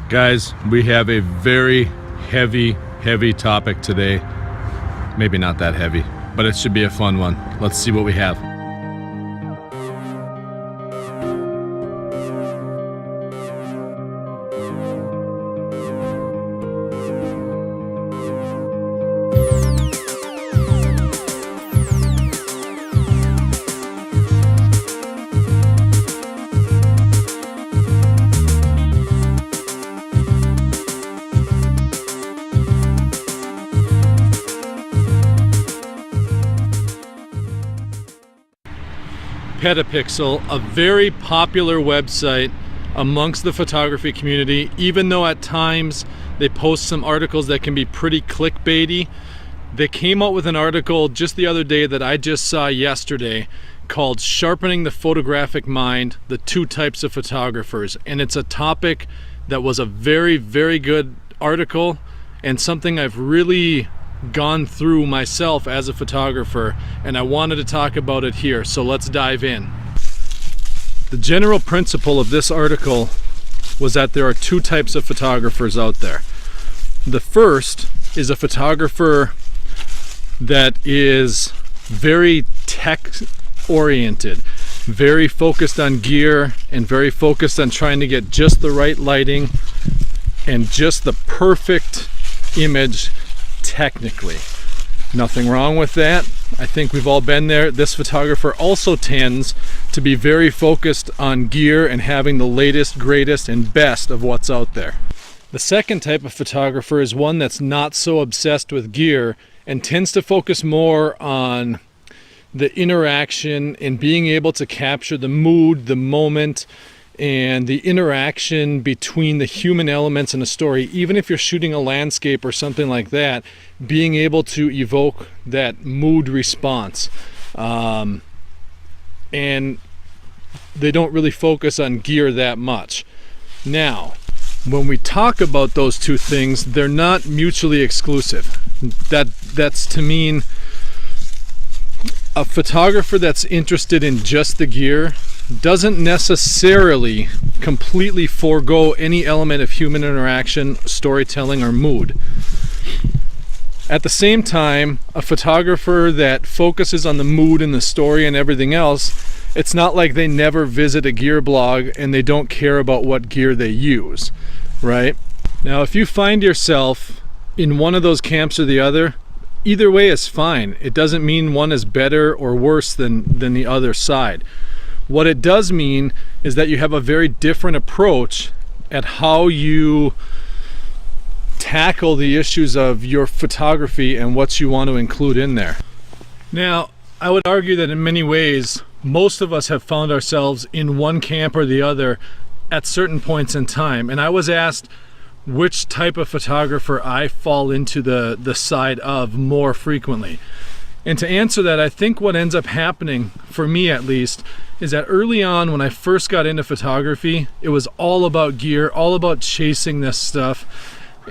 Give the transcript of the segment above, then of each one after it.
Guys, we have a very heavy topic today. Maybe not that heavy, but it should be a fun one. Let's see what we have. PetaPixel, a very popular website amongst the photography community, even though at times they post some articles that can be pretty clickbaity. They came out with an article just the other day that I just saw yesterday called Sharpening the Photographic Mind, the Two Types of Photographers. And it's a topic that was a very good article and something I've really gone through myself as a photographer, and I wanted to talk about it here, so let's dive in. The general principle of this article was that there are two types of photographers out there. The first is a photographer that is very tech oriented, very focused on gear and very focused on trying to get just the right lighting and just the perfect image technically. Nothing wrong with that. I think we've all been there. This photographer also tends to be very focused on gear and having the latest, greatest, and best of what's out there. The second type of photographer is one that's not so obsessed with gear and tends to focus more on the interaction and being able to capture the mood, the moment, and the interaction between the human elements in a story. Even if you're shooting a landscape or something like that, being able to evoke that mood response. And they don't really focus on gear that much. Now, when we talk about those two things, they're not mutually exclusive. That's to mean a photographer that's interested in just the gear doesn't necessarily completely forego any element of human interaction, storytelling, or mood. At the same time, a photographer that focuses on the mood and the story and everything else, it's not like they never visit a gear blog and they don't care about what gear they use, right? Now, if you find yourself in one of those camps or the other, either way is fine. It doesn't mean one is better or worse than the other side. What it does mean is that you have a very different approach at how you tackle the issues of your photography and what you want to include in there. Now, I would argue that in many ways, most of us have found ourselves in one camp or the other at certain points in time. And I was asked which type of photographer I fall into the side of more frequently. And to answer that, I think what ends up happening, for me at least, is that early on when I first got into photography, it was all about gear, all about chasing this stuff,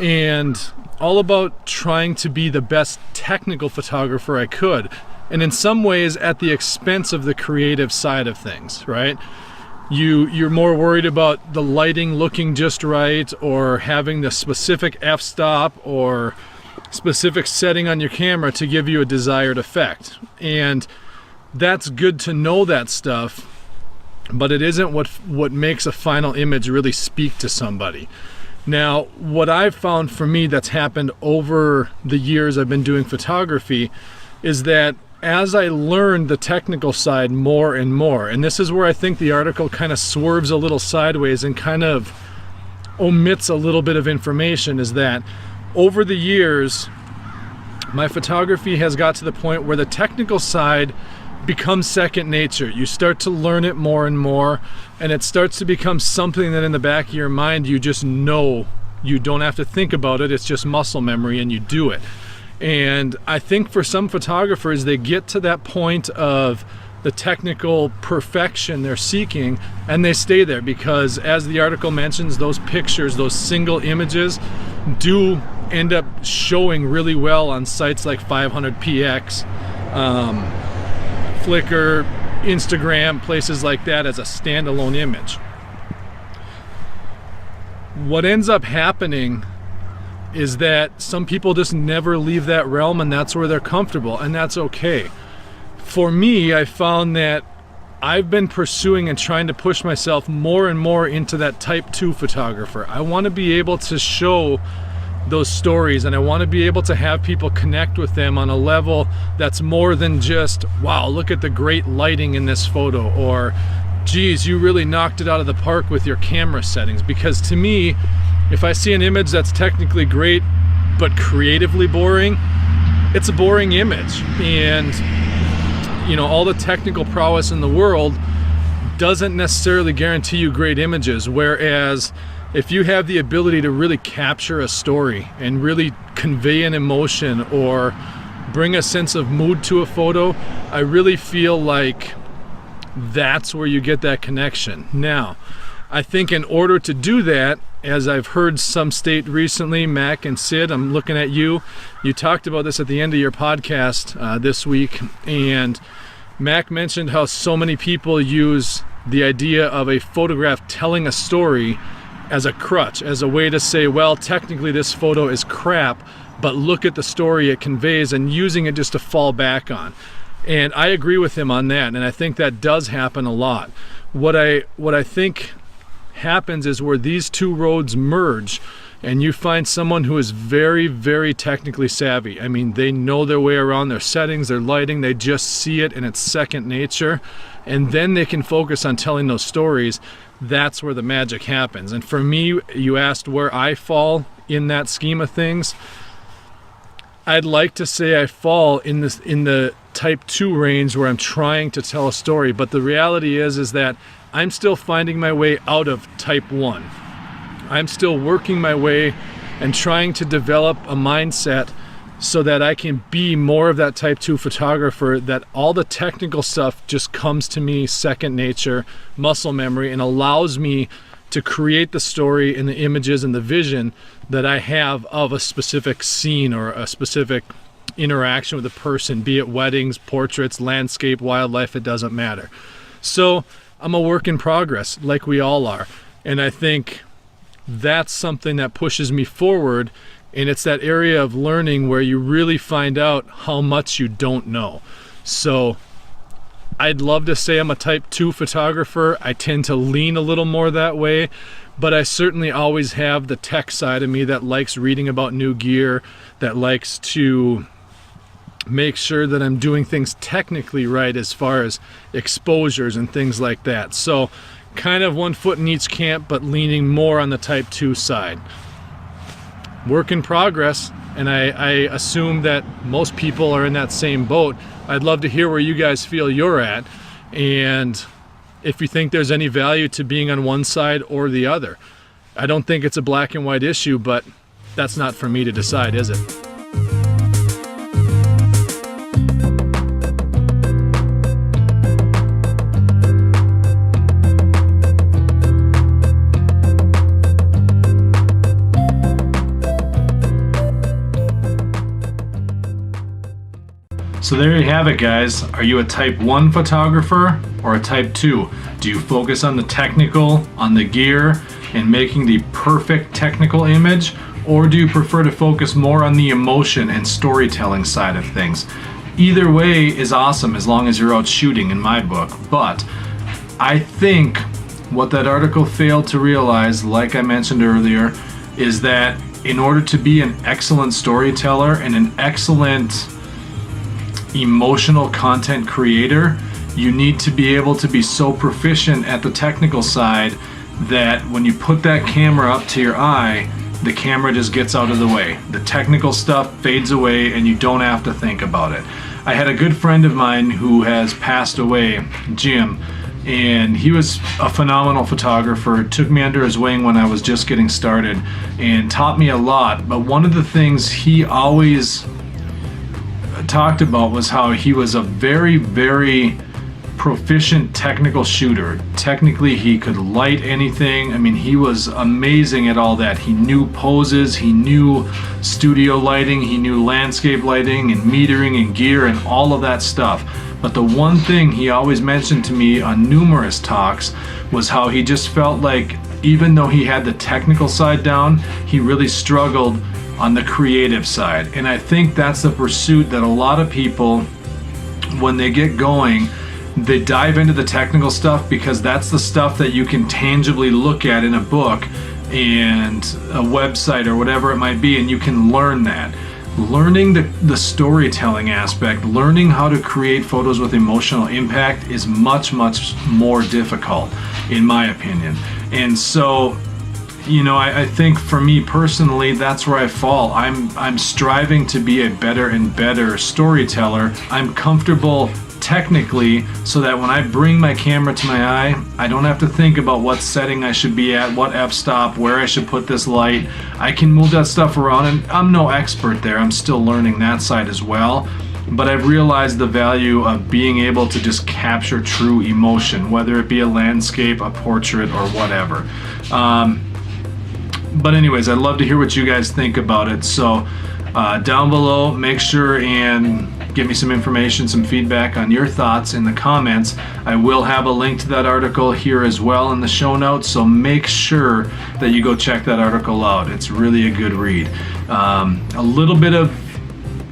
and all about trying to be the best technical photographer I could. And in some ways at the expense of the creative side of things, right? You're more worried about the lighting looking just right, or having the specific f-stop or specific setting on your camera to give you a desired effect. And that's good to know that stuff, but it isn't what makes a final image really speak to somebody. Now, what I've found for me that's happened over the years I've been doing photography is that as I learned the technical side more and more, and this is where I think the article kind of swerves a little sideways and kind of omits a little bit of information, is that over the years, my photography has got to the point where the technical side becomes second nature. You start to learn it more and more, and it starts to become something that in the back of your mind you just know. You don't have to think about it, it's just muscle memory and you do it. And I think for some photographers, they get to that point of the technical perfection they're seeking and they stay there, because as the article mentions, those pictures, those single images do end up showing really well on sites like 500px, Flickr, Instagram, places like that as a standalone image. what ends up happening is that some people just never leave that realm, and that's where they're comfortable, and that's okay. For me, I found that I've been pursuing and trying to push myself more and more into that type 2 photographer. I want to be able to show those stories, and I want to be able to have people connect with them on a level that's more than just, wow, look at the great lighting in this photo, or geez, you really knocked it out of the park with your camera settings. Because to me, if I see an image that's technically great but creatively boring, it's a boring image. And you know, all the technical prowess in the world doesn't necessarily guarantee you great images. Whereas if you have the ability to really capture a story and really convey an emotion or bring a sense of mood to a photo, I really feel like that's where you get that connection. Now, I think in order to do that, as I've heard some state recently, Mac and Sid, I'm looking at you. You talked about this at the end of your podcast this week, and Mac mentioned how so many people use the idea of a photograph telling a story as a crutch, as a way to say, well, technically this photo is crap, but look at the story it conveys, and using it just to fall back on. And I agree with him on that, and I think that does happen a lot. What I think happens is where these two roads merge, and you find someone who is very, very technically savvy. I mean, they know their way around their settings, their lighting, they just see it and it's second nature, and then they can focus on telling those stories. That's where the magic happens. And for me, you asked where I fall in that scheme of things. I'd like to say I fall in the type 2 range where I'm trying to tell a story, but the reality is that I'm still finding my way out of type 1. I'm still working my way and trying to develop a mindset so that I can be more of that type 2 photographer, that all the technical stuff just comes to me second nature, muscle memory, and allows me to create the story and the images and the vision that I have of a specific scene or a specific interaction with a person, be it weddings, portraits, landscape, wildlife, it doesn't matter. So I'm a work in progress, like we all are. And I think that's something that pushes me forward, and it's that area of learning where you really find out how much you don't know. So I'd love to say I'm a type 2 photographer. I tend to lean a little more that way, but I certainly always have the tech side of me that likes reading about new gear, that likes to make sure that I'm doing things technically right as far as exposures and things like that. So kind of one foot in each camp, but leaning more on the type 2 side. Work in progress, and I assume that most people are in that same boat. I'd love to hear where you guys feel you're at, and if you think there's any value to being on one side or the other. I don't think it's a black and white issue, but that's not for me to decide, is it? So there you have it, guys. Are you a type 1 photographer or a type 2? Do you focus on the technical, on the gear, and making the perfect technical image? Or do you prefer to focus more on the emotion and storytelling side of things? Either way is awesome as long as you're out shooting, in my book. But I think what that article failed to realize, like I mentioned earlier, is that in order to be an excellent storyteller and an excellent emotional content creator, you need to be able to be so proficient at the technical side that when you put that camera up to your eye, the camera just gets out of the way. The technical stuff fades away and you don't have to think about it. I had a good friend of mine who has passed away, Jim, and he was a phenomenal photographer, took me under his wing when I was just getting started and taught me a lot. But one of the things he always talked about was how he was a very, very proficient technical shooter. Technically, he could light anything. I mean, he was amazing at all that. He knew poses, he knew studio lighting, he knew landscape lighting and metering and gear and all of that stuff. But the one thing he always mentioned to me on numerous talks was how he just felt like even though he had the technical side down, he really struggled on the creative side. And I think that's the pursuit that a lot of people, when they get going, they dive into the technical stuff because that's the stuff that you can tangibly look at in a book and a website or whatever it might be, and you can learn that. Learning the storytelling aspect, learning how to create photos with emotional impact is much, much more difficult, in my opinion. And so, you know, I think for me personally, that's where I fall. I'm striving to be a better and better storyteller. I'm comfortable technically so that when I bring my camera to my eye, I don't have to think about what setting I should be at, what f-stop, where I should put this light. I can move that stuff around, and I'm no expert there. I'm still learning that side as well. But I've realized the value of being able to just capture true emotion, whether it be a landscape, a portrait, or whatever. But anyways, I'd love to hear what you guys think about it. So down below, make sure and give me some information, some feedback on your thoughts in the comments. I will have a link to that article here as well in the show notes, so make sure that you go check that article out. It's really a good read. A little bit of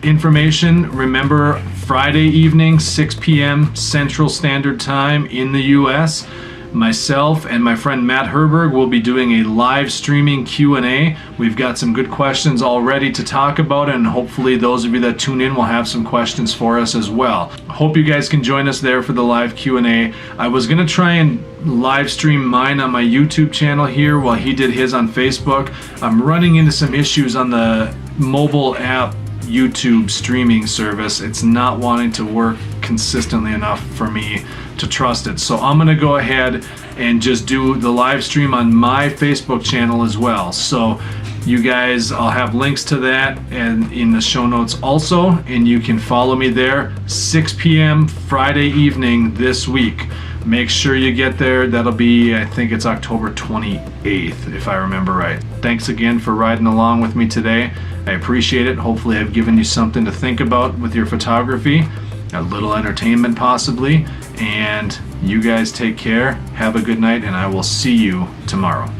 information. Remember, Friday evening, 6 p.m. Central Standard Time in the US, myself and my friend Matt Herberg will be doing a live streaming Q&A. We've got some good questions already to talk about, and hopefully those of you that tune in will have some questions for us as well. Hope you guys can join us there for the live Q&A. I was going to try and live stream mine on my YouTube channel here while he did his on Facebook. I'm running into some issues on the mobile app YouTube streaming service. It's not wanting to work consistently enough for me to trust it. So I'm gonna go ahead and just do the live stream on my Facebook channel as well. So you guys, I'll have links to that and in the show notes also, and you can follow me there. 6 p.m. Friday evening this week. Make sure you get there. That'll be, I think it's October 28th, if I remember right. Thanks again for riding along with me today. I appreciate it. Hopefully I've given you something to think about with your photography, a little entertainment possibly, and you guys take care, have a good night, and I will see you tomorrow.